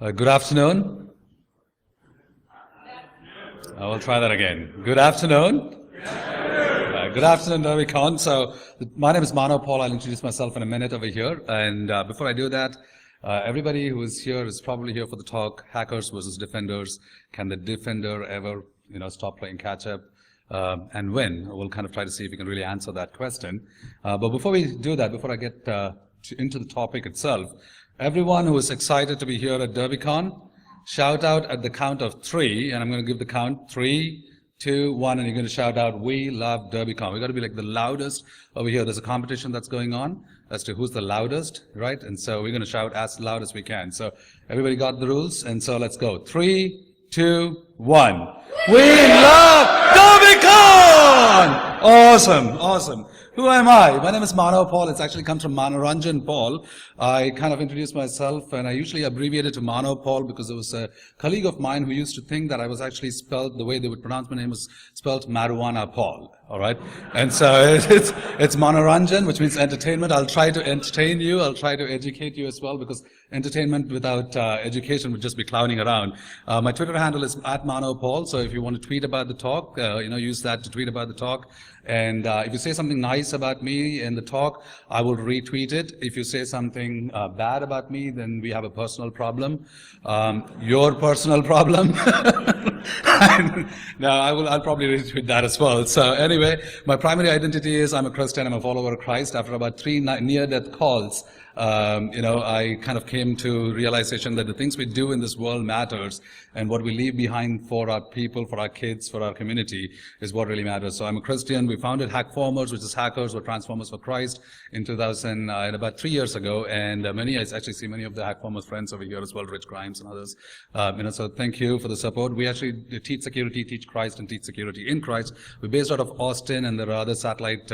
Good afternoon. I will try that again. Good afternoon. Good afternoon, DerbyCon. So, my name is Mano Paul. I'll introduce myself in a minute over here. And before I do that, everybody who is here is probably here for the talk, hackers versus defenders. Can the defender ever, stop playing catch-up and win? We'll kind of try to see if we can really answer that question. But before we do that, before I get into the topic itself, everyone who is excited to be here at DerbyCon, shout out at the count of 3, and I'm going to give the count 3, 2, 1, and you're going to shout out, "We love DerbyCon." We've got to be like the loudest over here. There's a competition that's going on as to who's the loudest, right? And so we're going to shout as loud as we can. So everybody got the rules, and so let's go. 3, 2, 1. We love DerbyCon! Awesome. Who am I? My name is Mano Paul. It actually comes from Manoranjan Paul. I kind of introduced myself, and I usually abbreviate it to Mano Paul because there was a colleague of mine who used to think that I was actually spelled, the way they would pronounce my name was spelled Marijuana Paul. All right? And so it's Manoranjan, which means entertainment. I'll try to entertain you. I'll try to educate you as well, because entertainment without education would just be clowning around. My Twitter handle is @ManoPaul. So if you want to tweet about the talk, use that to tweet about the talk. And if you say something nice about me in the talk, I will retweet it. If you say something bad about me, then we have a personal problem. Your personal problem. No, I'll probably retweet that as well. So anyway, my primary identity is I'm a Christian. I'm a follower of Christ. After about 3 near-death calls, I kind of came to realization that the things we do in this world matters, and what we leave behind for our people, for our kids, for our community is what really matters. So I'm a Christian. We founded Hackformers, which is Hackers or Transformers for Christ, in 2000, about 3 years ago. And I actually see many of the Hackformers friends over here as well, Rich Grimes and others. So thank you for the support. We actually teach security, teach Christ, and teach security in Christ. We're based out of Austin, and there are other satellite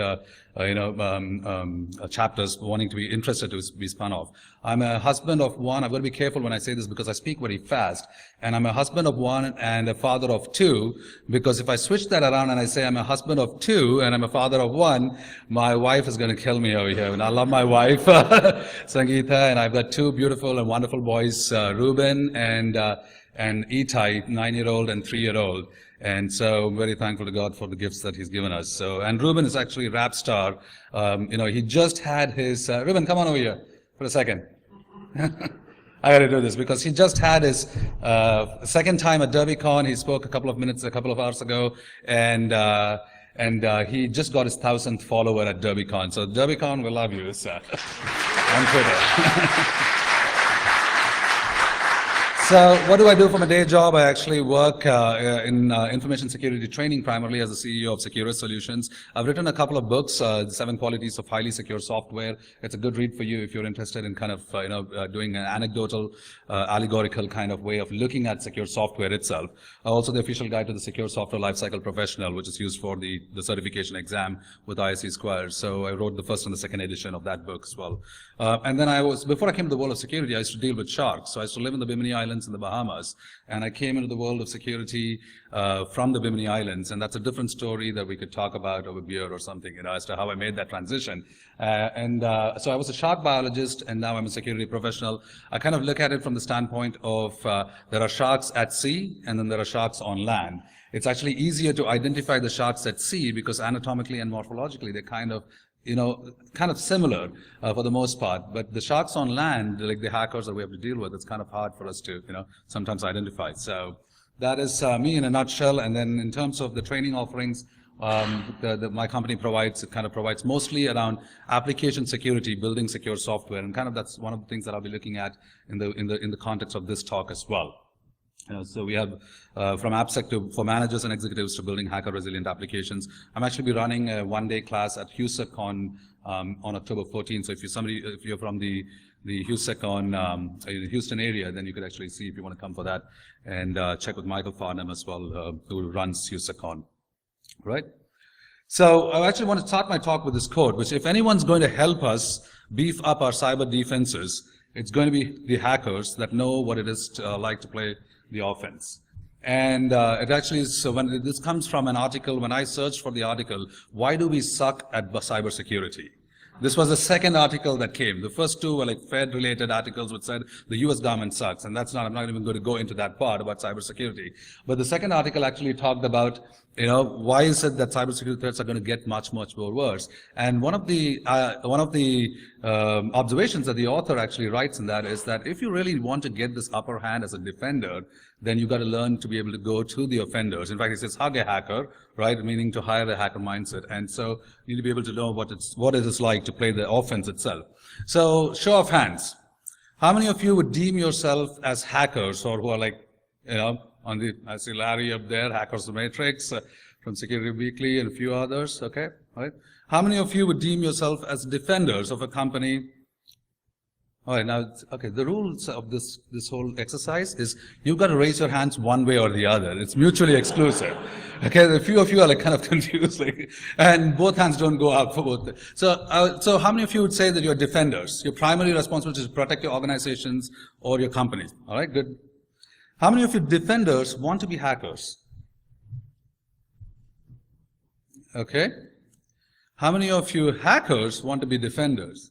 chapters wanting to be interested to be spun off. I'm a husband of 1. I've got to be careful when I say this because I speak very fast. And I'm a husband of 1 and a father of 2, because if I switch that around and I say I'm a husband of 2 and I'm a father of 1, my wife is going to kill me over here. And I love my wife, Sangeeta, and I've got 2 beautiful and wonderful boys, Ruben and Itai, 9-year-old and 3-year-old. And so I'm very thankful to God for the gifts that He's given us. So, and Ruben is actually a rap star. He just had his, Ruben, come on over here for a second. I got to do this because he just had his second time at DerbyCon. He spoke a couple of hours ago, and he just got his 1,000th follower at DerbyCon. So DerbyCon, we love you, on Twitter. So what do I do for my day job? I actually work in information security training, primarily as the CEO of Securus Solutions. I've written a couple of books, The 7 Qualities of Highly Secure Software. It's a good read for you if you're interested in kind of doing an anecdotal, allegorical kind of way of looking at secure software itself. Also the official guide to the Secure Software Lifecycle Professional, which is used for the certification exam with ISC Squared. So I wrote the first and the second edition of that book as well. And then before I came to the world of security, I used to deal with sharks. So I used to live in the Bimini Islands in the Bahamas, and I came into the world of security from the Bimini Islands, and that's a different story that we could talk about over beer or something, as to how I made that transition. So I was a shark biologist, and now I'm a security professional. I kind of look at it from the standpoint of there are sharks at sea, and then there are sharks on land. It's actually easier to identify the sharks at sea because anatomically and morphologically they're kind of similar for the most part. But the sharks on land, like the hackers that we have to deal with, it's kind of hard for us to, sometimes identify. So that is me in a nutshell. And then in terms of the training offerings, my company provides mostly around application security, building secure software, and kind of that's one of the things that I'll be looking at in the context of this talk as well. So we have from AppSec for managers and executives to building hacker resilient applications. I'm actually be running a 1-day class at HughesCon on October 14th. So if you're from the HughesCon Houston area, then you could actually see if you want to come for that, and check with Michael Farnham as well, who runs HughesCon. Right? So I actually want to start my talk with this quote, which if anyone's going to help us beef up our cyber defenses, it's going to be the hackers that know what it is like to play the offense. And it actually is, so when this comes from an article, when I searched for the article, why do we suck at cybersecurity? This was the second article that came. The first two were like Fed-related articles which said the US government sucks, and that's not, I'm not even going to go into that part about cybersecurity. But the second article actually talked about, why is it that cybersecurity threats are going to get much, much more worse? And one of the observations that the author actually writes in that is that if you really want to get this upper hand as a defender, then you got to learn to be able to go to the offenders. In fact, he says hug a hacker, right? Meaning to hire a hacker mindset. And so you need to be able to know what it is like to play the offense itself. So show of hands. How many of you would deem yourself as hackers, or who are like, I see Larry up there, Hackers the Matrix, from Security Weekly and a few others, okay? Right? How many of you would deem yourself as defenders of a company? All right, now, okay, the rules of this whole exercise is you've got to raise your hands one way or the other. It's mutually exclusive. Okay, a few of you are like kind of confused, and both hands don't go up for both. So how many of you would say that you're defenders? Your primary responsibility is to protect your organizations or your companies. All right, good. How many of you defenders want to be hackers? Okay. How many of you hackers want to be defenders?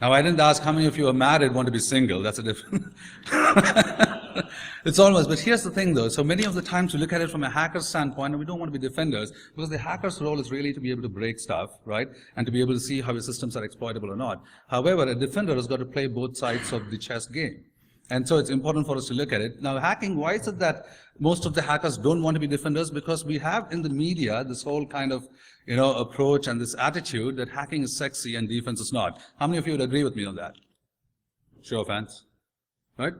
Now, I didn't ask how many of you are married want to be single. That's a different. It's almost, but here's the thing though. So many of the times we look at it from a hacker standpoint, and we don't want to be defenders, because the hacker's role is really to be able to break stuff, right? And to be able to see how your systems are exploitable or not. However, a defender has got to play both sides of the chess game. And so it's important for us to look at it. Now, hacking, why is it that most of the hackers don't want to be defenders? Because we have in the media this whole kind of, approach and this attitude that hacking is sexy and defense is not. How many of you would agree with me on that? Show of hands, right?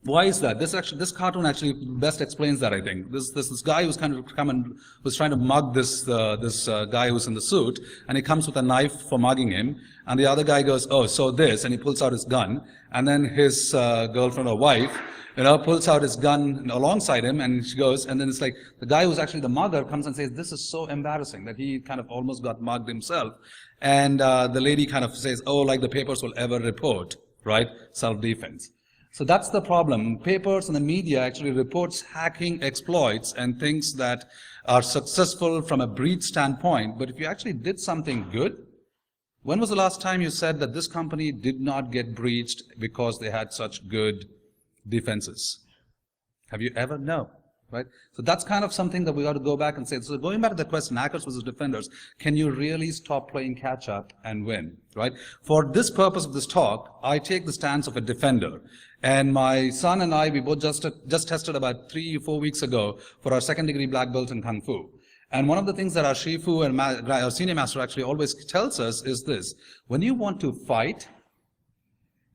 Why is that? This cartoon actually best explains that, I think. This guy who's kind of was trying to mug this guy who's in the suit, and he comes with a knife for mugging him, and the other guy goes, oh, so this, and he pulls out his gun, and then his girlfriend or wife, pulls out his gun alongside him, and she goes, and then it's like the guy who's actually the mugger comes and says, this is so embarrassing that he kind of almost got mugged himself, and the lady kind of says, oh, like the papers will ever report, right? Self-defense. So that's the problem. Papers and the media actually reports hacking exploits and things that are successful from a breach standpoint. But if you actually did something good, when was the last time you said that this company did not get breached because they had such good defenses? Have you ever? No. Right? So that's kind of something that we got to go back and say. So going back to the question, hackers versus defenders, can you really stop playing catch up and win? Right? For this purpose of this talk, I take the stance of a defender. And my son and I, we both just tested about 3 or 4 weeks ago for our second degree black belt in Kung Fu. And one of the things that our Shifu and our senior master actually always tells us is this: when you want to fight,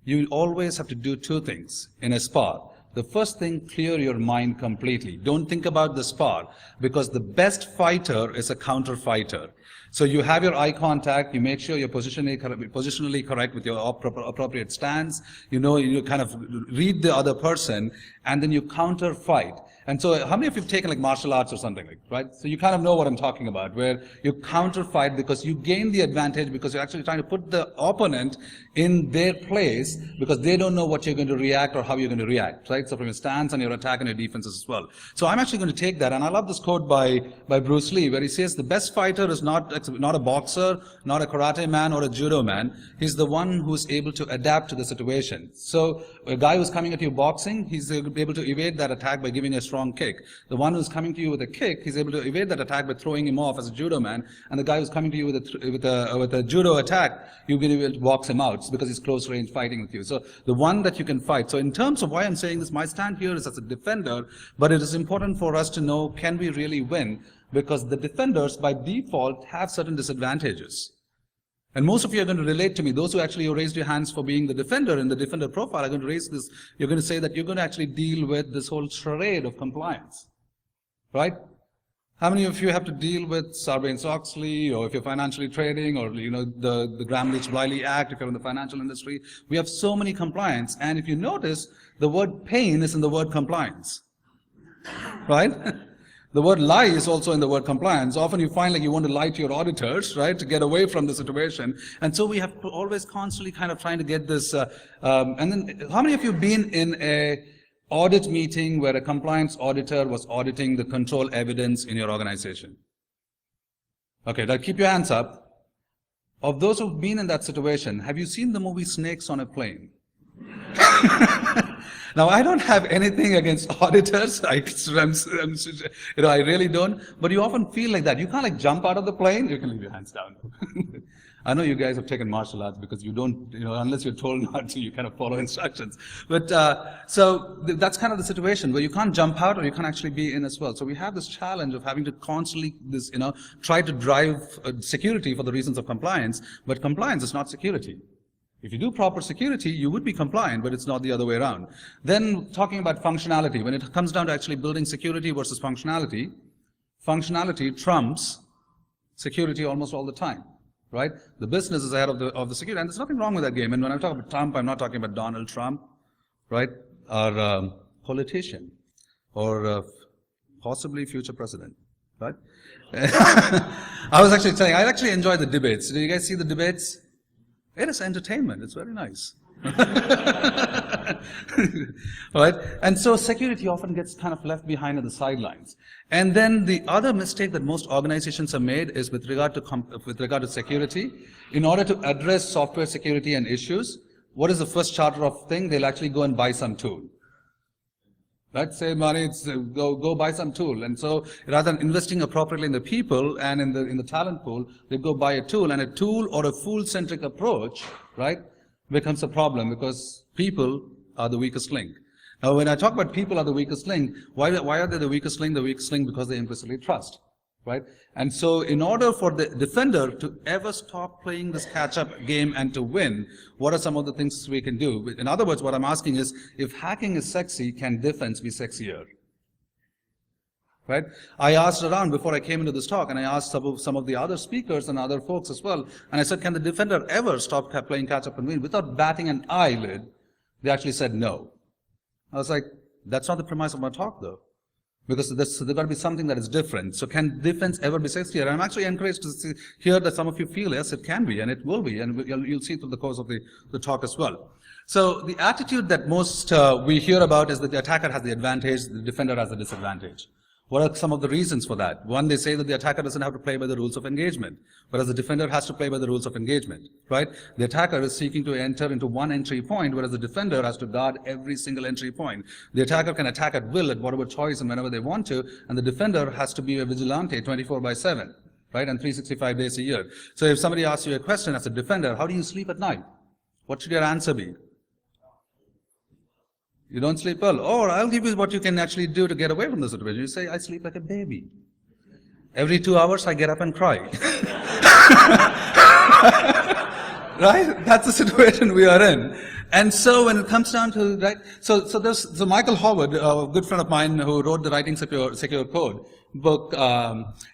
you always have to do two things in a spar. The first thing, clear your mind completely. Don't think about the spar, because the best fighter is a counter fighter. So you have your eye contact, you make sure you're positionally correct with your appropriate stance, you kind of read the other person, and then you counter fight. And so how many of you have taken like martial arts or something like, right? So you kind of know what I'm talking about, where you counter fight because you gain the advantage because you're actually trying to put the opponent in their place because they don't know what you're going to react or how you're going to react, right? So from your stance and your attack and your defenses as well. So I'm actually going to take that, and I love this quote by Bruce Lee, where he says the best fighter is not a boxer, not a karate man or a judo man. He's the one who's able to adapt to the situation. So a guy who's coming at you boxing, he's able to evade that attack by giving a strong kick. The one who's coming to you with a kick, he's able to evade that attack by throwing him off as a judo man. And the guy who's coming to you with a judo attack, you'll be able to box him out because he's close range fighting with you. So the one that you can fight. So in terms of why I'm saying this, my stand here is as a defender, but it is important for us to know, can we really win? Because the defenders by default have certain disadvantages. And most of you are going to relate to me. Those who actually raised your hands for being the defender in the defender profile are going to raise this. You're going to say that you're going to actually deal with this whole charade of compliance. Right? How many of you have to deal with Sarbanes-Oxley, or if you're financially trading, or the Gramm-Leach-Bliley Act, if you're in the financial industry? We have so many compliance. And if you notice, the word pain is in the word compliance. Right? The word lie is also in the word compliance. Often you find like you want to lie to your auditors, right, to get away from the situation. And so we have to always constantly kind of trying to get this. And then how many of you have been in a audit meeting where a compliance auditor was auditing the control evidence in your organization? Okay, now keep your hands up. of those who've been in that situation, have you seen the movie Snakes on a Plane? Now, I don't have anything against auditors. I really don't. But you often feel like that. You can't like jump out of the plane. You can leave your hands down. I know you guys have taken martial arts because you don't, unless you're told not to, you kind of follow instructions. But so that's kind of the situation where you can't jump out or you can't actually be in as well. So we have this challenge of having to constantly try to drive security for the reasons of compliance. But compliance is not security. If you do proper security, you would be compliant, but it's not the other way around. Then talking about functionality, when it comes down to actually building security versus functionality, functionality trumps security almost all the time, right? The business is ahead of the security, and there's nothing wrong with that game. And when I talk about Trump, I'm not talking about Donald Trump, right? Or politician, or possibly future president, right? I was actually saying, I actually enjoy the debates. Did you guys see the debates? It is entertainment. It's very nice. Right? And so security often gets kind of left behind on the sidelines. And then the other mistake that most organizations have made is with regard to security. In order to address software security and issues, what is the first charter of thing? They'll actually go and buy some tool. Right? Save money, go buy some tool. And so rather than investing appropriately in the people and in the talent pool, they go buy a tool, and a tool or a fool-centric approach, right, becomes a problem because people are the weakest link. Now, when I talk about people are the weakest link, why are they the weakest link? The weakest link because they implicitly trust, right? And so in order for the defender to ever stop playing this catch-up game and to win, what are some of the things we can do? In other words, what I'm asking is, if hacking is sexy, can defense be sexier? Right? I asked around before I came into this talk, and I asked some of the other speakers and other folks as well, and I said, can the defender ever stop playing catch-up and win without batting an eyelid? They actually said no. I was like, that's not the premise of my talk, though. Because there's got to be something that is different. So can defense ever be sexier? I'm actually encouraged to hear that some of you feel, yes, it can be, and it will be, and you'll see through the course of the talk as well. So the attitude that most we hear about is that the attacker has the advantage, the defender has the disadvantage. What are some of the reasons for that? One, they say that the attacker doesn't have to play by the rules of engagement, whereas the defender has to play by the rules of engagement, right? The attacker is seeking to enter into one entry point, whereas the defender has to guard every single entry point. The attacker can attack at will, at whatever choice and whenever they want to, and the defender has to be a vigilante 24/7, right? And 365 days a year. So if somebody asks you a question as a defender, how do you sleep at night? What should your answer be? You don't sleep well. Or I'll give you what you can actually do to get away from the situation. You say, I sleep like a baby. Every 2 hours, I get up and cry. Right? That's the situation we are in. And so when it comes down to, right, so Michael Howard, a good friend of mine who wrote the Writing Secure Code book,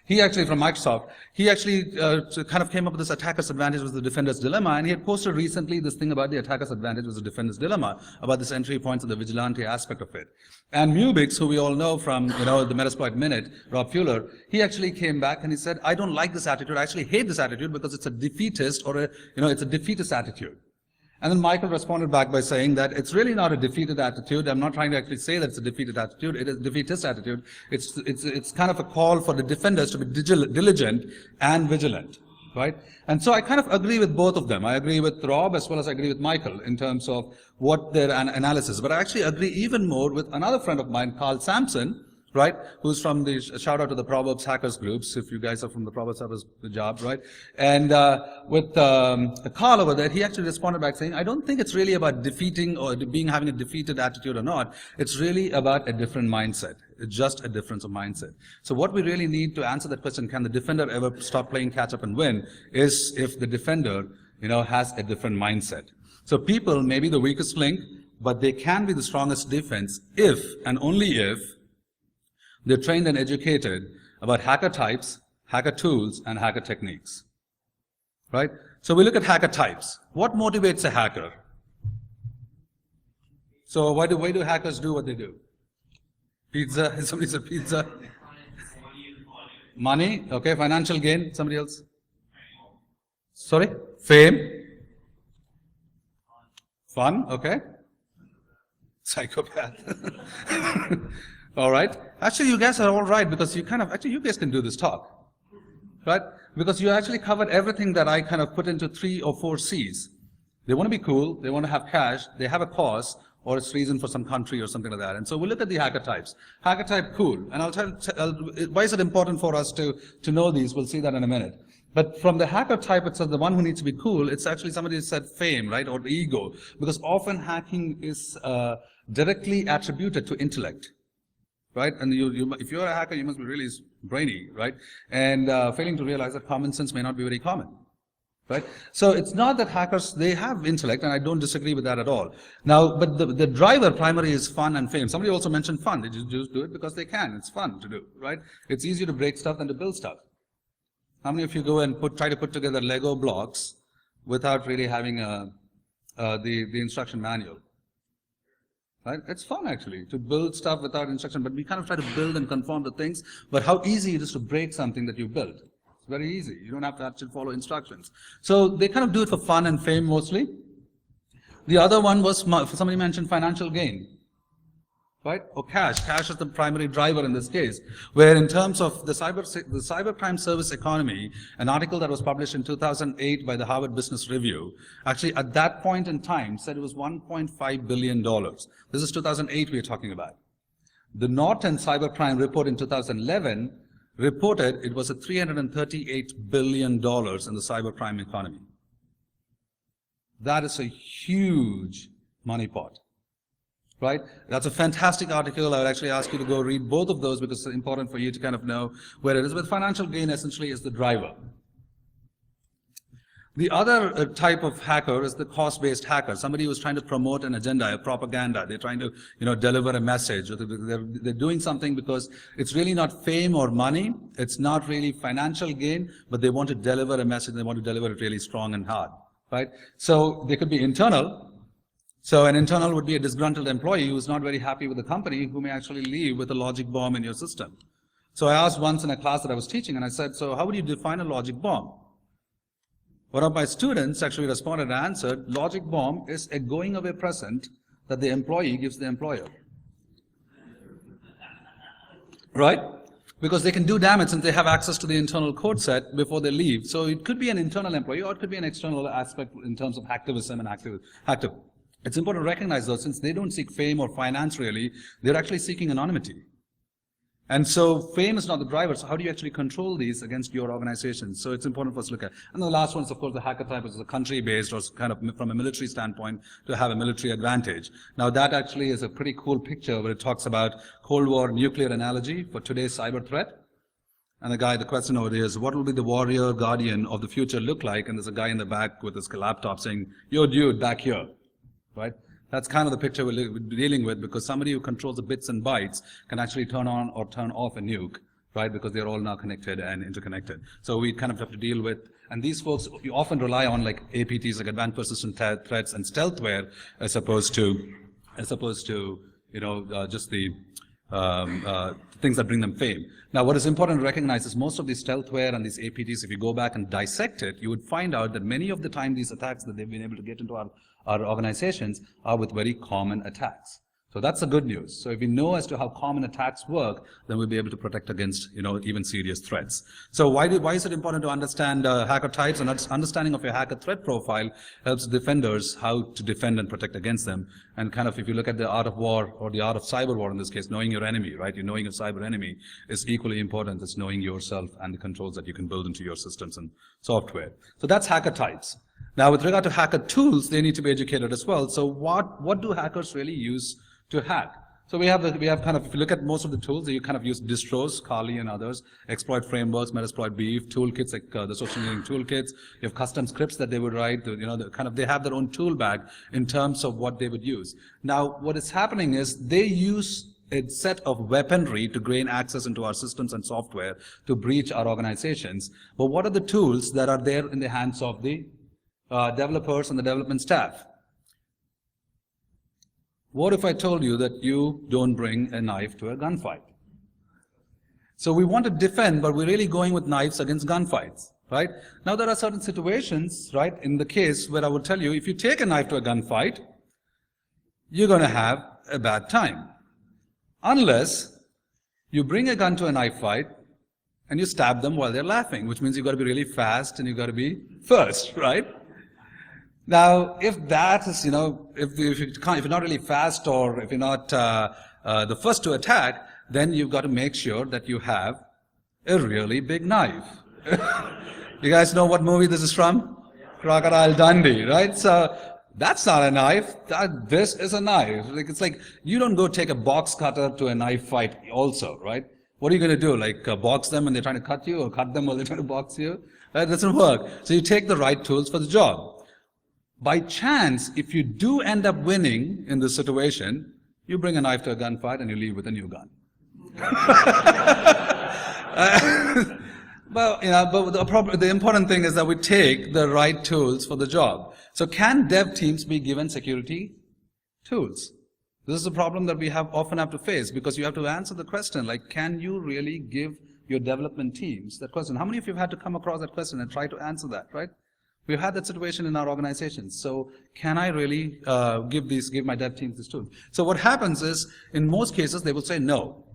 he actually, from Microsoft, he actually kind of came up with this attacker's advantage was the defender's dilemma, and he had posted recently this thing about the attacker's advantage was the defender's dilemma, about this entry points and the vigilante aspect of it. And Mubix, who we all know from, the Metasploit Minute, Rob Fuller, he actually came back and he said, I don't like this attitude, I actually hate this attitude because it's a defeatist or it's a defeatist attitude. And then Michael responded back by saying that it's really not a defeated attitude. I'm not trying to actually say that it's a defeated attitude. It is a defeatist attitude. It's kind of a call for the defenders to be diligent and vigilant, right? And so I kind of agree with both of them. I agree with Rob as well as I agree with Michael in terms of what their analysis. But I actually agree even more with another friend of mine, Carl Sampson, right, who's from the, shout out to the Proverbs Hackers groups, if you guys are from the Proverbs Hackers, good job, right? And with Carl over there, he actually responded back saying, I don't think it's really about defeating or having a defeated attitude or not. It's really about a different mindset. It's just a difference of mindset. So what we really need to answer that question, can the defender ever stop playing catch up and win, is if the defender, has a different mindset. So people may be the weakest link, but they can be the strongest defense if, and only if, they're trained and educated about hacker types, hacker tools, and hacker techniques, right? So we look at hacker types. What motivates a hacker? So why do hackers do what they do? Pizza, somebody said pizza. Money, okay, financial gain, somebody else? Sorry? Fame? Fun, okay. Psychopath. All right. Actually, you guys are all right because you guys can do this talk, right? Because you actually covered everything that I kind of put into 3 or 4 C's. They want to be cool, they want to have cash, they have a cause, or it's reason for some country or something like that. And so we look at the hacker types. Hacker type, cool. And why is it important for us to know these? We'll see that in a minute. But from the hacker type, it's the one who needs to be cool. It's actually somebody who said fame, right, or ego. Because often hacking is directly attributed to intellect, right? And if you're a hacker, you must be really brainy, right? And failing to realize that common sense may not be very common. Right? So it's not that hackers, they have intellect, and I don't disagree with that at all. Now, but the driver primary is fun and fame. Somebody also mentioned fun. They just do it because they can. It's fun to do, right? It's easier to break stuff than to build stuff. How many of you go and try to put together Lego blocks without really having the instruction manual? Right? It's fun actually to build stuff without instruction, but we kind of try to build and conform to things. But how easy it is to break something that you built. Very easy. You don't have to actually follow instructions. So they kind of do it for fun and fame mostly. The other one was, somebody mentioned financial gain, right? Or cash. Cash is the primary driver in this case, where in terms of the cybercrime service economy, an article that was published in 2008 by the Harvard Business Review, actually at that point in time said it was $1.5 billion. This is 2008 we're talking about. The Norton cybercrime report in 2011 reported it was a $338 billion in the cybercrime economy. That is a huge money pot, right? That's a fantastic article. I would actually ask you to go read both of those because it's important for you to kind of know where it is. But financial gain essentially is the driver. The other type of hacker is the cost-based hacker. Somebody who's trying to promote an agenda, a propaganda. They're trying to, deliver a message. They're doing something because it's really not fame or money. It's not really financial gain, but they want to deliver a message. They want to deliver it really strong and hard, right? So they could be internal. So an internal would be a disgruntled employee who's not very happy with the company, who may actually leave with a logic bomb in your system. So I asked once in a class that I was teaching, and I said, so how would you define a logic bomb? One of my students actually responded and answered, logic bomb is a going away present that the employee gives the employer. Right? Because they can do damage since they have access to the internal code set before they leave. So it could be an internal employee or it could be an external aspect in terms of hacktivism and active. It's important to recognize those since they don't seek fame or finance really, they're actually seeking anonymity. And so fame is not the driver, so how do you actually control these against your organization? So it's important for us to look at. And the last one is, of course, the hacker type, which is a country-based or kind of from a military standpoint to have a military advantage. Now that actually is a pretty cool picture where it talks about Cold War nuclear analogy for today's cyber threat. And the question over there is, what will be the warrior guardian of the future look like? And there's a guy in the back with his laptop saying, yo dude, back here, right? That's kind of the picture we're dealing with because somebody who controls the bits and bytes can actually turn on or turn off a nuke, right? Because they're all now connected and interconnected. So we kind of have to deal with, and these folks, you often rely on like APTs, like advanced persistent threats and stealthware, as opposed to just the things that bring them fame. Now, what is important to recognize is most of these stealthware and these APTs, if you go back and dissect it, you would find out that many of the time these attacks that they've been able to get into our organizations are with very common attacks. So that's the good news. So if we know as to how common attacks work, then we'll be able to protect against, even serious threats. So why is it important to understand hacker types? And understanding of your hacker threat profile helps defenders how to defend and protect against them. And kind of if you look at the art of war or the art of cyber war in this case, knowing your enemy, right? Knowing your cyber enemy is equally important as knowing yourself and the controls that you can build into your systems and software. So that's hacker types. Now, with regard to hacker tools, they need to be educated as well. So what do hackers really use to hack? So we have kind of, if you look at most of the tools, you kind of use distros, Kali and others, exploit frameworks, Metasploit Beef, toolkits like the social engineering toolkits. You have custom scripts that they would write. They have their own tool bag in terms of what they would use. Now, what is happening is they use a set of weaponry to gain access into our systems and software to breach our organizations. But what are the tools that are there in the hands of the developers and the development staff? What if I told you that you don't bring a knife to a gunfight? So we want to defend, but we're really going with knives against gunfights, right? Now there are certain situations, right, in the case where I would tell you, if you take a knife to a gunfight, you're going to have a bad time. Unless you bring a gun to a knife fight and you stab them while they're laughing, which means you've got to be really fast and you've got to be first, right? Now, if that is, if you're not really fast or if you're not the first to attack, then you've got to make sure that you have a really big knife. You guys know what movie this is from? Crocodile Dundee, right? So that's not a knife. This is a knife. It's like you don't go take a box cutter to a knife fight also, right? What are you going to do? Like box them when they're trying to cut you, or cut them while they're trying to box you? That doesn't work. So you take the right tools for the job. By chance, if you do end up winning in this situation, you bring a knife to a gunfight and you leave with a new gun. But the important thing is that we take the right tools for the job. So can dev teams be given security tools? This is a problem that we often have to face, because you have to answer the question, like, can you really give your development teams that question? How many of you have had to come across that question and try to answer that, right? We've had that situation in our organizations. So can I really give my dev teams this tool? So what happens is, in most cases, they will say no.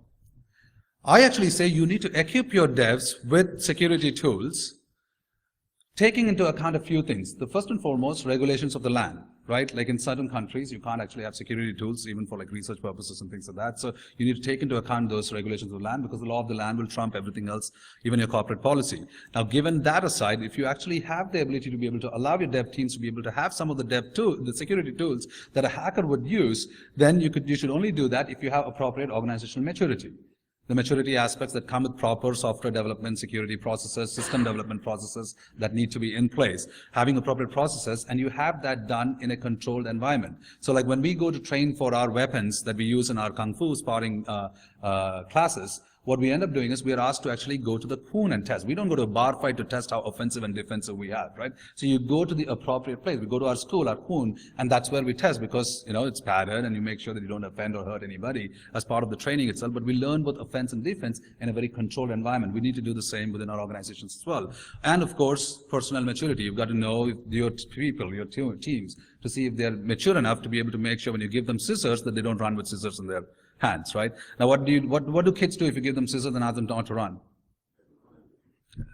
I actually say you need to equip your devs with security tools, taking into account a few things. The first and foremost, regulations of the land, right? Like in certain countries, you can't actually have security tools, even for like research purposes and things like that. So you need to take into account those regulations of the land, because the law of the land will trump everything else, even your corporate policy. Now, given that aside, if you actually have the ability to be able to allow your dev teams to be able to have some of the security tools that a hacker would use, then you should only do that if you have appropriate organizational maturity. The maturity aspects that come with proper software development, security processes, system development processes that need to be in place, having appropriate processes, and you have that done in a controlled environment. So like when we go to train for our weapons that we use in our Kung Fu sparring classes, what we end up doing is we are asked to actually go to the Koon and test. We don't go to a bar fight to test how offensive and defensive we have, right? So you go to the appropriate place. We go to our school, our Koon, and that's where we test, because, it's padded and you make sure that you don't offend or hurt anybody as part of the training itself. But we learn both offense and defense in a very controlled environment. We need to do the same within our organizations as well. And of course, personnel maturity. You've got to know your people, your teams, to see if they're mature enough to be able to make sure when you give them scissors that they don't run with scissors in their hands, right? Now, what do kids do if you give them scissors and ask them not to run?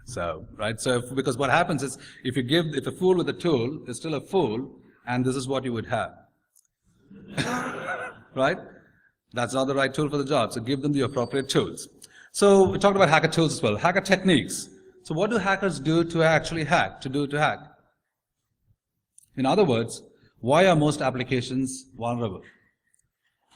So, right? So, because what happens is, if a fool with a tool is still a fool, and this is what you would have, right? That's not the right tool for the job. So, give them the appropriate tools. So, we talked about hacker tools as well, hacker techniques. So, what do hackers do to actually hack? To hack? In other words, why are most applications vulnerable?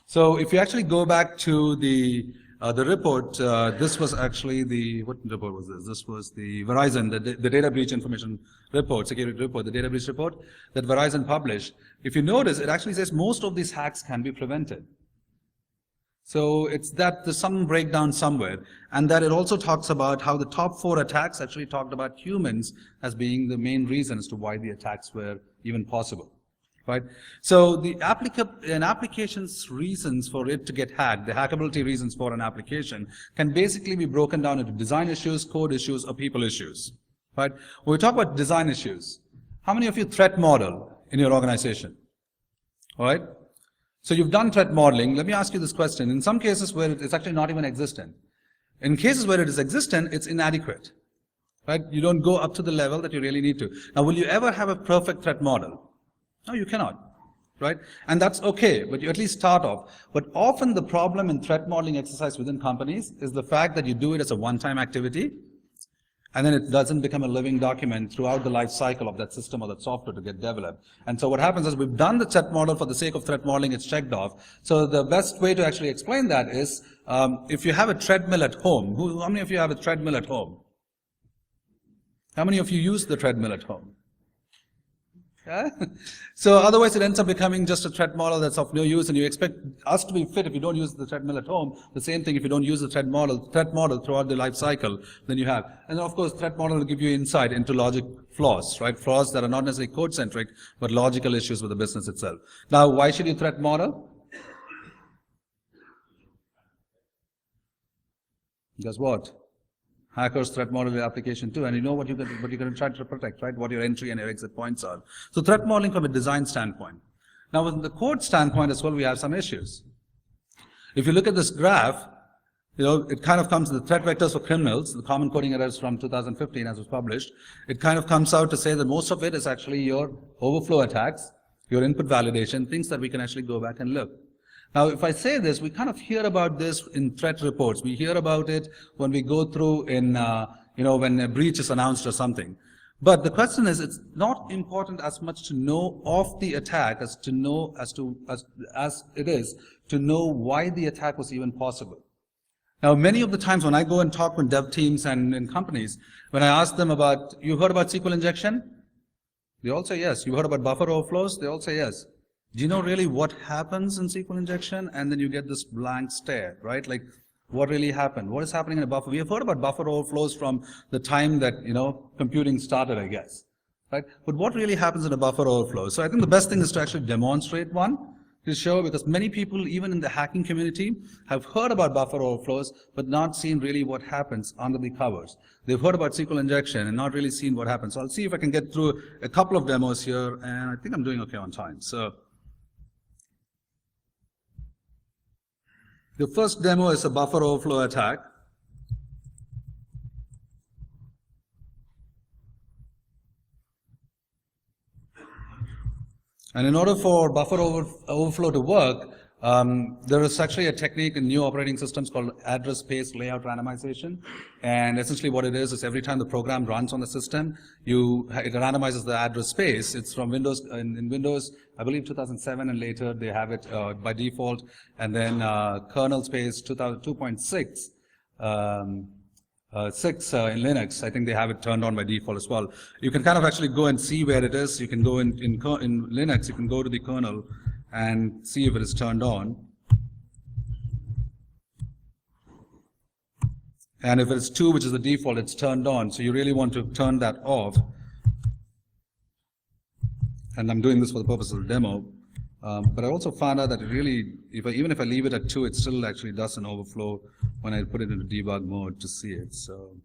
So if you actually go back to the report, this was actually what report was this? This was the Verizon, the data breach information report, security report, the data breach report that Verizon published. If you notice, it actually says most of these hacks can be prevented. So it's that there's some breakdown somewhere, and that it also talks about how the top 4 attacks actually talked about humans as being the main reason as to why the attacks were even possible. Right? So an application's reasons for it to get hacked, the hackability reasons for an application, can basically be broken down into design issues, code issues, or people issues. Right? When we talk about design issues, how many of you threat model in your organization? All right? So you've done threat modeling. Let me ask you this question. In some cases where it's actually not even existent. In cases where it is existent, it's inadequate. Right? You don't go up to the level that you really need to. Now, will you ever have a perfect threat model? No, you cannot, right? And that's okay, but you at least start off. But often the problem in threat modeling exercise within companies is the fact that you do it as a one-time activity, and then it doesn't become a living document throughout the life cycle of that system or that software to get developed. And so what happens is we've done the threat model for the sake of threat modeling, it's checked off. So the best way to actually explain that is, if you have a treadmill at home, how many of you have a treadmill at home? How many of you use the treadmill at home? Yeah? So otherwise it ends up becoming just a threat model that's of no use, and you expect us to be fit if you don't use the treadmill at home. The same thing if you don't use the threat model throughout the life cycle, then you have. And of course, threat model will give you insight into logic flaws, right? Flaws that are not necessarily code-centric, but logical issues with the business itself. Now, why should you threat model? Guess what? Hackers threat model your application too, and you know what you're going to try to protect, right? What your entry and your exit points are. So threat modeling from a design standpoint. Now, from the code standpoint as well, we have some issues. If you look at this graph, it kind of comes, the threat vectors for criminals, the common coding errors from 2015 as was published, it kind of comes out to say that most of it is actually your overflow attacks, your input validation, things that we can actually go back and look. Now, if I say this, we kind of hear about this in threat reports. We hear about it when we go through in, when a breach is announced or something. But the question is, it's not important as much to know of the attack as to know as it is to know why the attack was even possible. Now, many of the times when I go and talk with dev teams and in companies, when I ask them about, you heard about SQL injection? They all say yes. You heard about buffer overflows? They all say yes. Do you know really what happens in SQL injection? And then you get this blank stare, right? Like, what really happened? What is happening in a buffer? We have heard about buffer overflows from the time that, computing started, I guess, right? But what really happens in a buffer overflow? So I think the best thing is to actually demonstrate one to show, because many people, even in the hacking community, have heard about buffer overflows, but not seen really what happens under the covers. They've heard about SQL injection and not really seen what happens. So I'll see if I can get through a couple of demos here, and I think I'm doing okay on time. So the first demo is a buffer overflow attack. And in order for buffer overflow to work, there is actually a technique in new operating systems called address space layout randomization. And essentially what it is every time the program runs on the system, it randomizes the address space. It's from Windows, in Windows, I believe 2007 and later, they have it by default. And then kernel space 2.6. 6 in Linux, I think they have it turned on by default as well. You can kind of actually go and see where it is. You can go in Linux, you can go to the kernel and see if it is turned on. And if it's 2, which is the default, it's turned on. So you really want to turn that off. And I'm doing this for the purpose of the demo. But I also found out that it really, even if I leave it at 2, it still actually does an overflow when I put it into debug mode to see it. So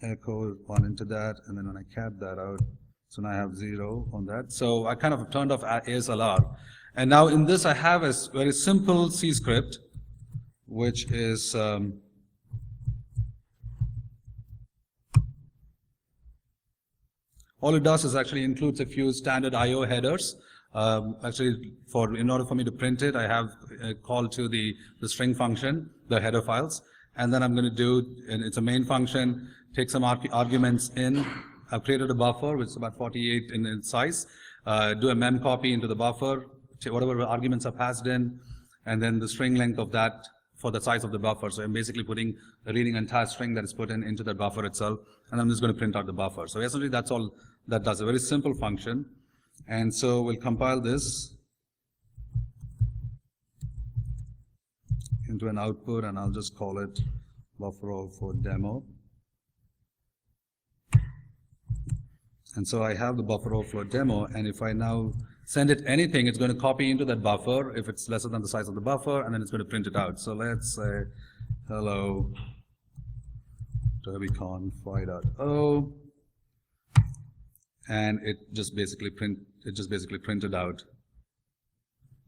echo 1 into that, and then when I cap that out, so now I have 0 on that. So I kind of turned off ASLR. And now in this I have a very simple C script, which is all it does is actually includes a few standard I/O headers. Actually, in order for me to print it, I have a call to the string function, the header files, and then I'm going to do, and it's a main function, take some arguments in. I've created a buffer, which is about 48 in size. Do a mem copy into the buffer, whatever arguments are passed in, and then the string length of that for the size of the buffer. So I'm basically reading an entire string that is put into the buffer itself, and I'm just going to print out the buffer. So essentially, that's all that does, a very simple function. And so we'll compile this into an output, and I'll just call it buffer overflow demo. And so I have the buffer overflow demo, and if I now send it anything, it's going to copy into that buffer if it's lesser than the size of the buffer, and then it's going to print it out. So let's say hello DerbyCon 5.0, and it just basically printed out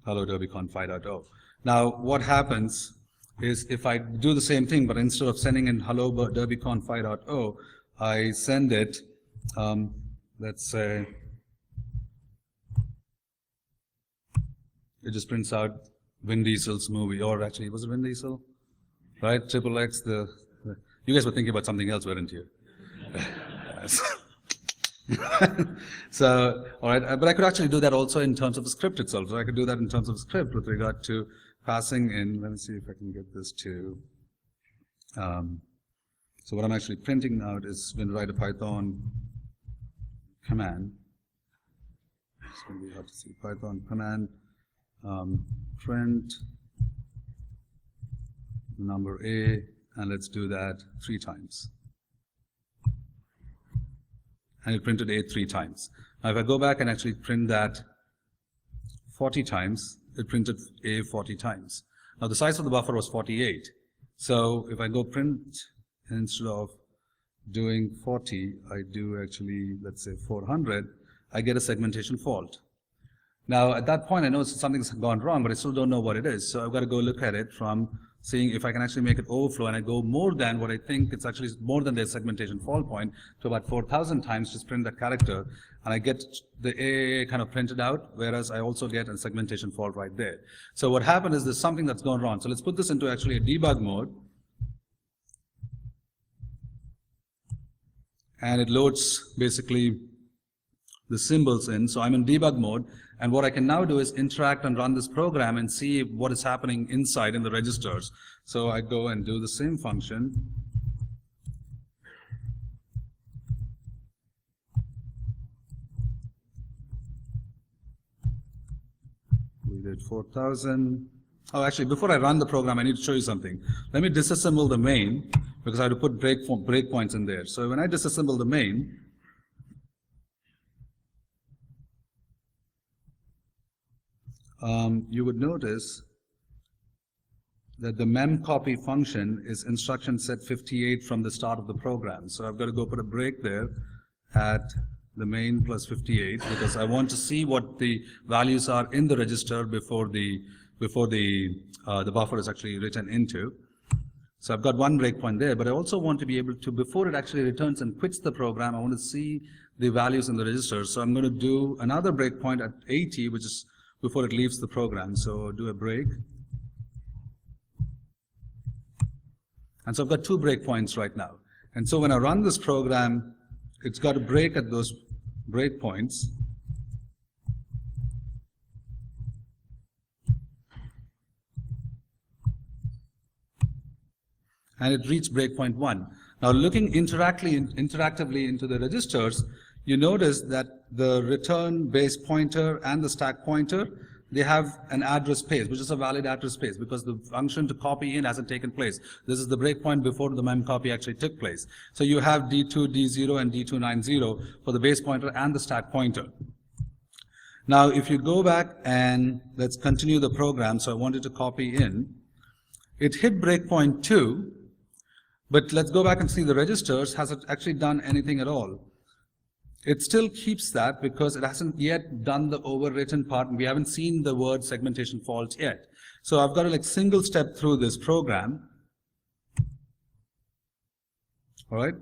hello DerbyCon 5.0. Now what happens is if I do the same thing, but instead of sending in hello DerbyCon 5.0, I send it, let's say, it just prints out Vin Diesel's movie, or actually, was it Vin Diesel? Right, XXX, you guys were thinking about something else, weren't you? So, all right, but I could actually do that also in terms of the script itself. So I could do that in terms of the script with regard to passing in, let me see if I can get this to, so what I'm actually printing out is when I write a Python command. It's going to be hard to see. Python command print number A, and let's do that 3 times. And it printed A 3 times. Now if I go back and actually print that 40 times, it printed A 40 times. Now the size of the buffer was 48. So if I go print, instead of doing 40, I do actually, let's say 400, I get a segmentation fault. Now at that point I know something's gone wrong, but I still don't know what it is. So I've got to go look at it from seeing if I can actually make it overflow, and I go more than what I think it's actually more than their segmentation fall point to about 4,000 times to print that character, and I get the AAA kind of printed out, whereas I also get a segmentation fault right there. So what happened is there's something that's gone wrong. So let's put this into actually a debug mode. And it loads basically the symbols in. So I'm in debug mode. And what I can now do is interact and run this program and see what is happening inside in the registers. So I go and do the same function. We did 4,000. Oh, actually, before I run the program, I need to show you something. Let me disassemble the main, because I have to put breakpoints in there. So when I disassemble the main, you would notice that the memcopy function is instruction set 58 from the start of the program. So I've got to go put a break there at the main plus 58, because I want to see what the values are in the register before the buffer is actually written into. So I've got one breakpoint there, but I also want to be able to, before it actually returns and quits the program, I want to see the values in the register. So I'm going to do another breakpoint at 80, which is before it leaves the program. So do a break. And so I've got two breakpoints right now. And so when I run this program, it's got to break at those breakpoints. And it reached breakpoint 1. Now looking interactively into the registers, you notice that the return base pointer and the stack pointer, they have an address space, which is a valid address space, because the function to copy in hasn't taken place. This is the breakpoint before the memcopy actually took place. So you have D2, D0, and D290 for the base pointer and the stack pointer. Now if you go back and let's continue the program, so I wanted to copy in, it hit breakpoint 2, but let's go back and see the registers. Has it actually done anything at all? It still keeps that because it hasn't yet done the overwritten part, and we haven't seen the word segmentation fault yet. So I've got to like single step through this program. All right.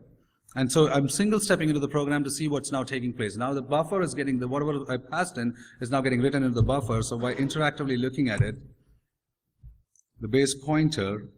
And so I'm single stepping into the program to see what's now taking place. Now the buffer is getting, whatever I passed in is now getting written into the buffer. So by interactively looking at it, the base pointer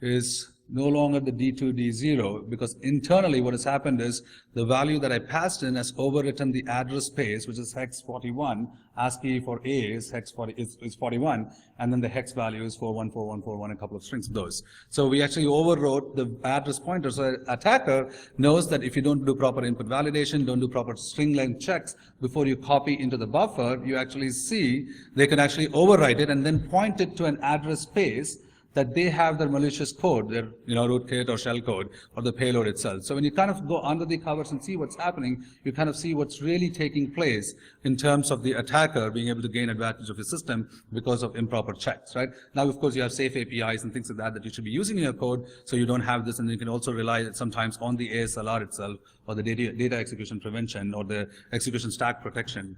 is no longer the D2, D0, because internally what has happened is the value that I passed in has overwritten the address space, which is hex 41. ASCII for A is hex 40 is 41, and then the hex value is 414141, a couple of strings of those. So we actually overwrote the address pointer. So an attacker knows that if you don't do proper input validation, don't do proper string length checks before you copy into the buffer, you actually see they can actually overwrite it and then point it to an address space that they have their malicious code, their rootkit or shell code, or the payload itself. So when you kind of go under the covers and see what's happening, you kind of see what's really taking place in terms of the attacker being able to gain advantage of your system because of improper checks, right? Now, of course, you have safe APIs and things like that that you should be using in your code, so you don't have this, and you can also rely sometimes on the ASLR itself, or the data execution prevention, or the execution stack protection,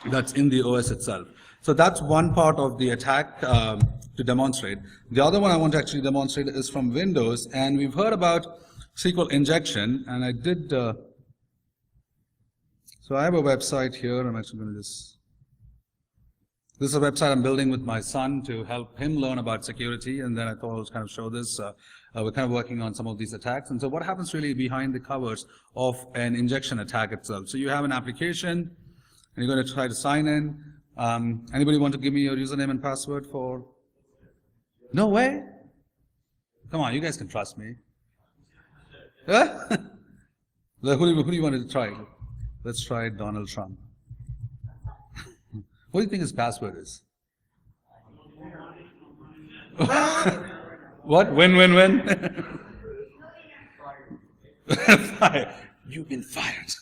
that's in the OS itself. So that's one part of the attack to demonstrate. The other one I want to actually demonstrate is from Windows, and we've heard about SQL injection, and I did, so I have a website here. I'm actually going to this is a website I'm building with my son to help him learn about security, and then I thought I was kind of show this. We're kind of working on some of these attacks, and so what happens really behind the covers of an injection attack itself? So you have an application, and you're going to try to sign in. Anybody want to give me your username and password for? No way? Come on, you guys can trust me. Huh? Who do you want to try? Let's try Donald Trump. What do you think his password is? What? Win? Fire. You've been fired.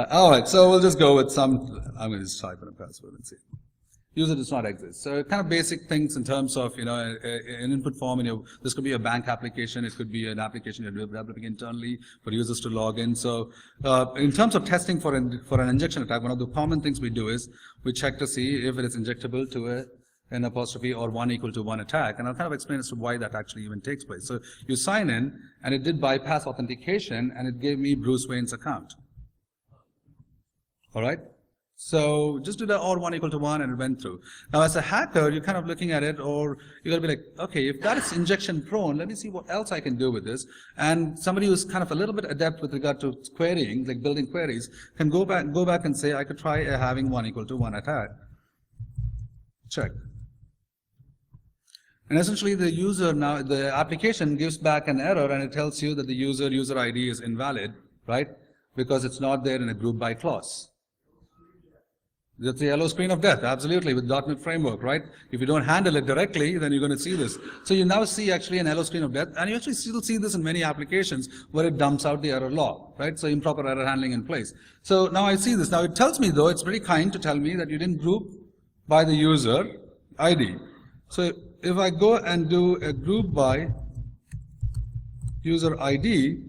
All right, so we'll just go with some, I'm going to just type in a password and see. User does not exist. So kind of basic things in terms of, an input form, this could be a bank application, it could be an application you're developing internally for users to log in. So in terms of testing for an injection attack, one of the common things we do is we check to see if it is injectable to an apostrophe or 1 equal to 1 attack, and I'll kind of explain as to why that actually even takes place. So you sign in, and it did bypass authentication, and it gave me Bruce Wayne's account. All right? So just do the or 1 equal to 1, and it went through. Now, as a hacker, you're kind of looking at it, or you're going to be like, okay, if that is injection prone, let me see what else I can do with this. And somebody who's kind of a little bit adept with regard to querying, like building queries, can go back and say, I could try having 1 equal to 1 attack. Check. And essentially, the user now, the application gives back an error, and it tells you that the user ID is invalid, right? Because it's not there in a group by clause. That's the yellow screen of death, absolutely, with .NET Framework, right? If you don't handle it directly, then you're going to see this. So you now see actually an yellow screen of death, and you actually still see this in many applications where it dumps out the error log, right? So improper error handling in place. So now I see this. Now it tells me, though, it's very kind to tell me that you didn't group by the user ID. So if I go and do a group by user ID,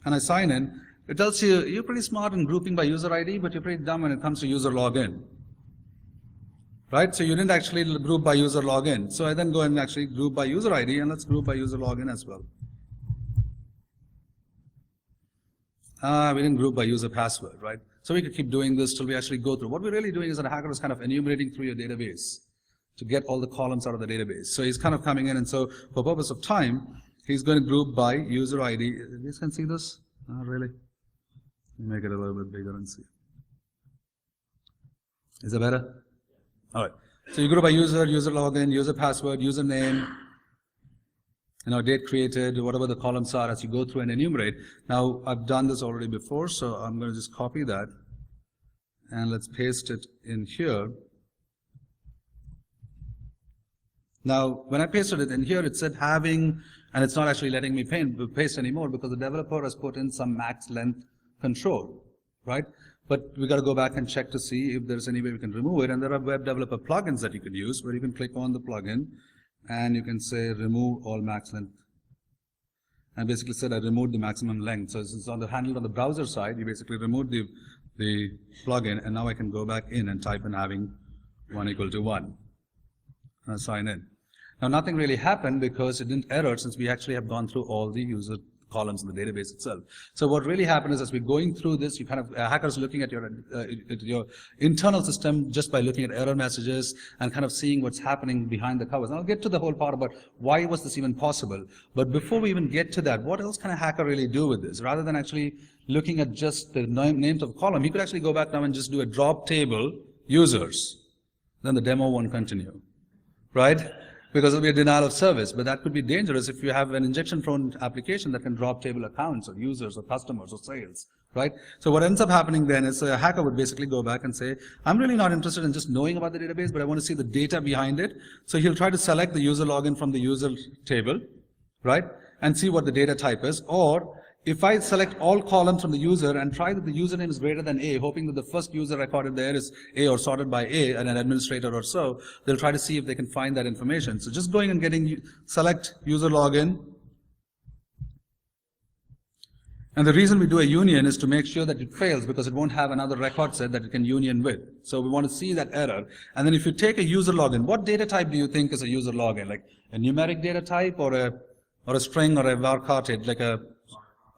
and I sign in, it tells you, you're pretty smart in grouping by user ID, but you're pretty dumb when it comes to user login. Right? So you didn't actually group by user login. So I then go and actually group by user ID, and let's group by user login as well. We didn't group by user password, right? So we could keep doing this till we actually go through. What we're really doing is that a hacker is kind of enumerating through your database to get all the columns out of the database. So he's kind of coming in, and so for purpose of time, he's going to group by user ID. You guys can see this? Not really. Make it a little bit bigger and see. Is that better? All right. So you group by user login, user password, username, date created, whatever the columns are as you go through and enumerate. Now, I've done this already before, so I'm going to just copy that, and let's paste it in here. Now, when I pasted it in here, it said having, and it's not actually letting me paste anymore because the developer has put in some max length control, right? But we got to go back and check to see if there's any way we can remove it. And there are web developer plugins that you could use where you can click on the plugin and you can say remove all max length. And basically said I removed the maximum length. So it's handled on the browser side. You basically removed the plugin, and now I can go back in and type in having 1 equal to 1 and sign in. Now nothing really happened because it didn't error since we actually have gone through all the user columns in the database itself. So what really happened is as we're going through this, you kind of, hackers looking at your internal system just by looking at error messages and kind of seeing what's happening behind the covers. And I'll get to the whole part about why was this even possible. But before we even get to that, what else can a hacker really do with this? Rather than actually looking at just the names of a column, he could actually go back now and just do a drop table users. Then the demo won't continue, right? Because it'll be a denial of service, but that could be dangerous if you have an injection-prone application that can drop table accounts or users or customers or sales, right? So what ends up happening then is a hacker would basically go back and say, I'm really not interested in just knowing about the database, but I want to see the data behind it. So he'll try to select the user login from the user table, right? And see what the data type is. Or if I select all columns from the user and try that the username is greater than A, hoping that the first user recorded there is A or sorted by A and an administrator or so, they'll try to see if they can find that information. So just going and getting, select user login. And the reason we do a union is to make sure that it fails because it won't have another record set that it can union with. So we want to see that error. And then if you take a user login, what data type do you think is a user login? Like a numeric data type or a string or a varchar, like a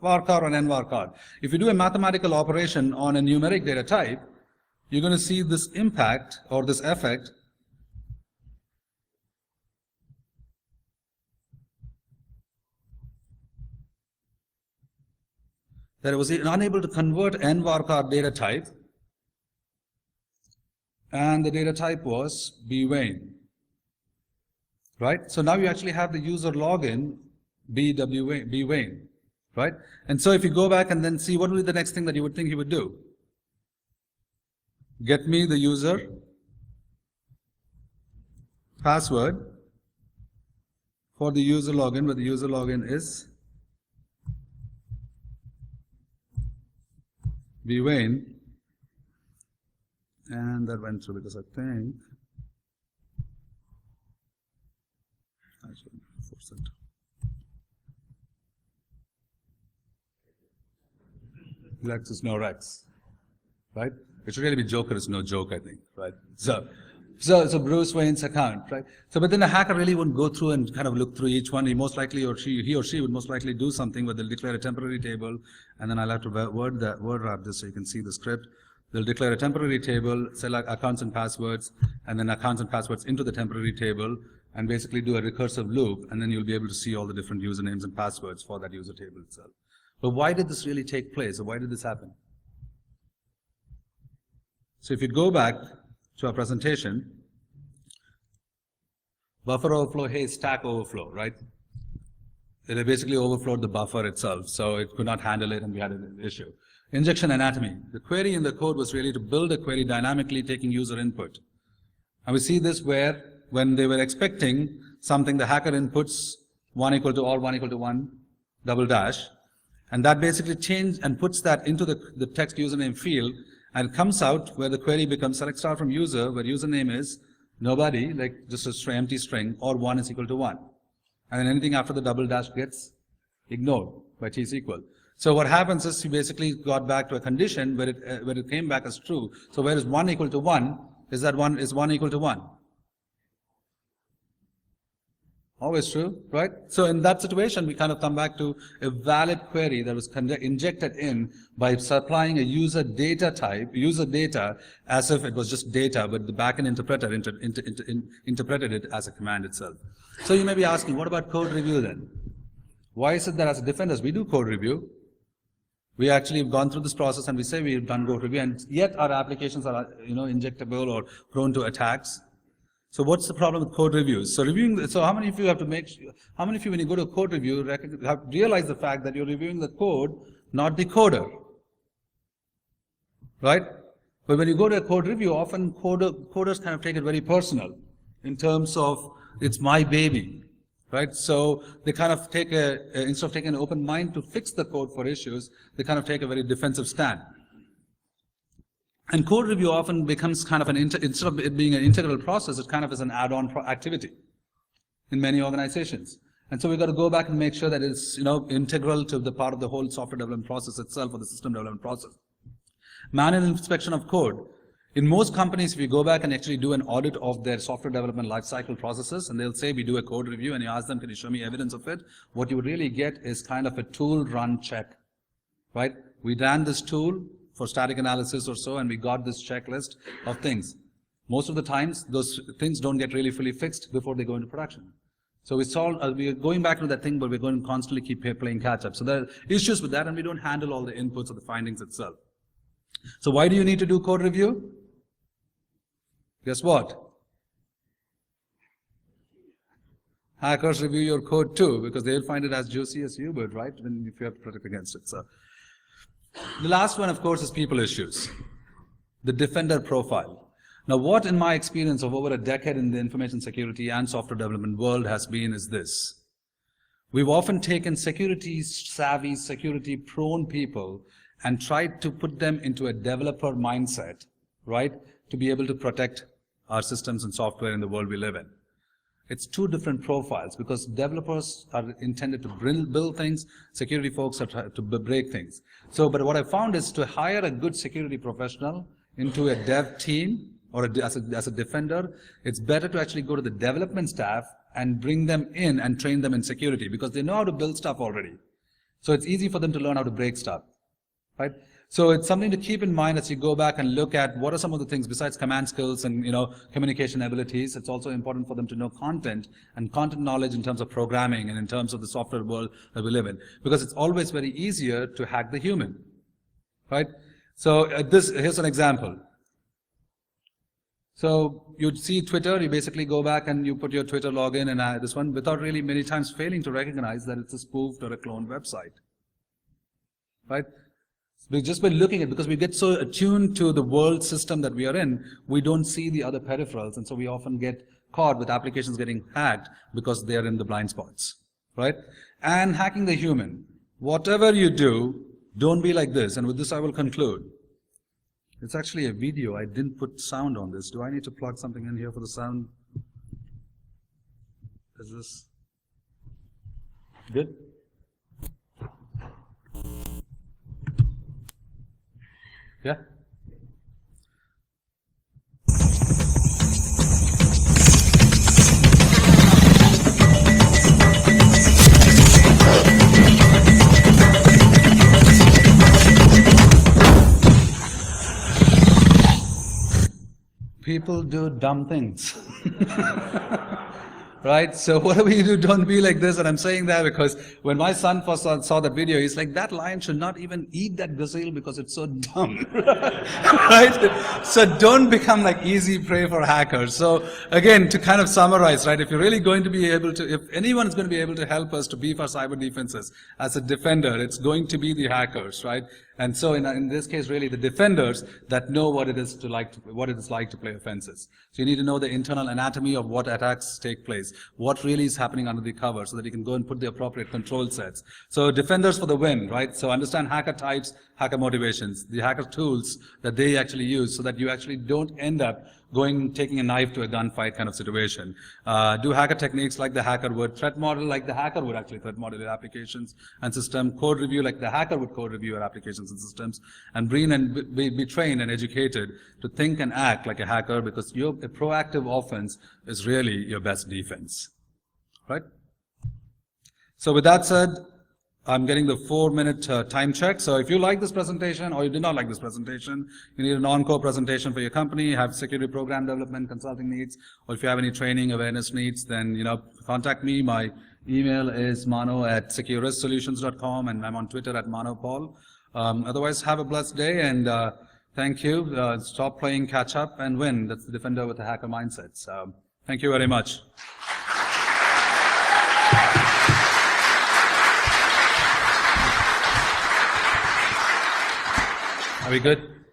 varchar or an nvarchar. If you do a mathematical operation on a numeric data type, you're going to see this impact or this effect that it was unable to convert nvarchar data type, and the data type was bwayne, right? So now you actually have the user login bwayne. Right? And so if you go back and then see what would be the next thing that you would think he would do. Get me the user password for the user login, where the user login is bwayne. And that went through because I think I should force it. Rex is no Rex, right? It should really be Joker is no joke, I think, right? So So Bruce Wayne's account, right? So, but then a hacker really wouldn't go through and kind of look through each one. He or she would most likely do something where they'll declare a temporary table, and then I'll have to word wrap this so you can see the script. They'll declare a temporary table, select accounts and passwords, and then accounts and passwords into the temporary table, and basically do a recursive loop, and then you'll be able to see all the different usernames and passwords for that user table itself. But why did this really take place, or why did this happen? So if you go back to our presentation, buffer overflow, hey, stack overflow, right? It had basically overflowed the buffer itself, so it could not handle it, and we had an issue. Injection anatomy. The query in the code was really to build a query dynamically taking user input. And we see this where, when they were expecting something, the hacker inputs 1 equal to or 1 equal to 1, double dash, and that basically changed and puts that into the text username field, and it comes out where the query becomes select star from user, where username is nobody, like just a empty string, or 1 is equal to 1. And then anything after the double dash gets ignored by t is equal. So what happens is you basically got back to a condition where it came back as true. So where is 1 equal to 1? Is that 1 equal to 1? Always true, right? So in that situation, we kind of come back to a valid query that was injected in by supplying a user data type, user data, as if it was just data, but the backend interpreter interpreted it as a command itself. So you may be asking, what about code review then? Why is it that as defenders, we do code review? We actually have gone through this process and we say we've done code review, and yet our applications are, injectable or prone to attacks. So what's the problem with code reviews? So how many of you have to how many of you, when you go to a code review, have to realize the fact that you're reviewing the code, not the coder, right? But when you go to a code review, often coders kind of take it very personal in terms of, it's my baby, right? So they kind of take instead of taking an open mind to fix the code for issues, they kind of take a very defensive stand. And code review often becomes kind of instead of it being an integral process, it kind of is an add-on activity in many organizations. And so we've got to go back and make sure that it's integral to the part of the whole software development process itself, or the system development process. Manual inspection of code. In most companies, if you go back and actually do an audit of their software development lifecycle processes, and they'll say, we do a code review, and you ask them, can you show me evidence of it? What you would really get is kind of a tool run check, right? We ran this tool for static analysis or so, and we got this checklist of things. Most of the times, those things don't get really fully fixed before they go into production. So we're going back to that thing, but we're going to constantly keep playing catch up. So there are issues with that, and we don't handle all the inputs or the findings itself. So why do you need to do code review? Guess what? Hackers review your code too, because they'll find it as juicy as you would, right? If you have to protect against it. So the last one, of course, is people issues. The defender profile. Now, what in my experience of over a decade in the information security and software development world has been is this. We've often taken security-savvy, security-prone people and tried to put them into a developer mindset, right, to be able to protect our systems and software in the world we live in. It's two different profiles, because developers are intended to build things, security folks are to break things. So, but what I found is to hire a good security professional into a dev team or as a defender, it's better to actually go to the development staff and bring them in and train them in security, because they know how to build stuff already. So it's easy for them to learn how to break stuff, right? So it's something to keep in mind as you go back and look at what are some of the things besides command skills and communication abilities. It's also important for them to know content and content knowledge in terms of programming and in terms of the software world that we live in, because it's always very easier to hack the human, right? So here's an example. So you'd see Twitter, you basically go back and you put your Twitter login and this one without really many times failing to recognize that it's a spoofed or a cloned website, right? Just by looking at it, because we get so attuned to the world system that we are in, we don't see the other peripherals, and so we often get caught with applications getting hacked because they are in the blind spots, right? And hacking the human. Whatever you do, don't be like this, and with this I will conclude. It's actually a video. I didn't put sound on this. Do I need to plug something in here for the sound? Is this good? Yeah? people do dumb things. Right? So whatever you do, don't be like this. And I'm saying that because when my son first saw that video, he's like, that lion should not even eat that gazelle because it's so dumb. Right? So don't become like easy prey for hackers. So again, to kind of summarize, right? If you're really going to be able to, if anyone is going to be able to help us to beef our cyber defenses as a defender, it's going to be the hackers, right? And so in this case, really the defenders that know what it is like to play offenses. So you need to know the internal anatomy of what attacks take place, what really is happening under the cover, so that you can go and put the appropriate control sets. So defenders for the win, right? So understand hacker types, hacker motivations, the hacker tools that they actually use, so that you actually don't end up taking a knife to a gunfight kind of situation. Do hacker techniques like the hacker would, threat model like the hacker would actually threat model your applications and system, code review like the hacker would code review your applications and systems, and be trained and educated to think and act like a hacker, because a proactive offense is really your best defense, right? So with that said, I'm getting the 4-minute time check. So if you like this presentation or you did not like this presentation, you need an encore presentation for your company, you have security program development, consulting needs, or if you have any training awareness needs, then contact me. My email is mano@securesolutions.com, and I'm on Twitter at Mano Paul. Otherwise, have a blessed day, and thank you. Stop playing catch up and win. That's the defender with a hacker mindset. So thank you very much. Are we good?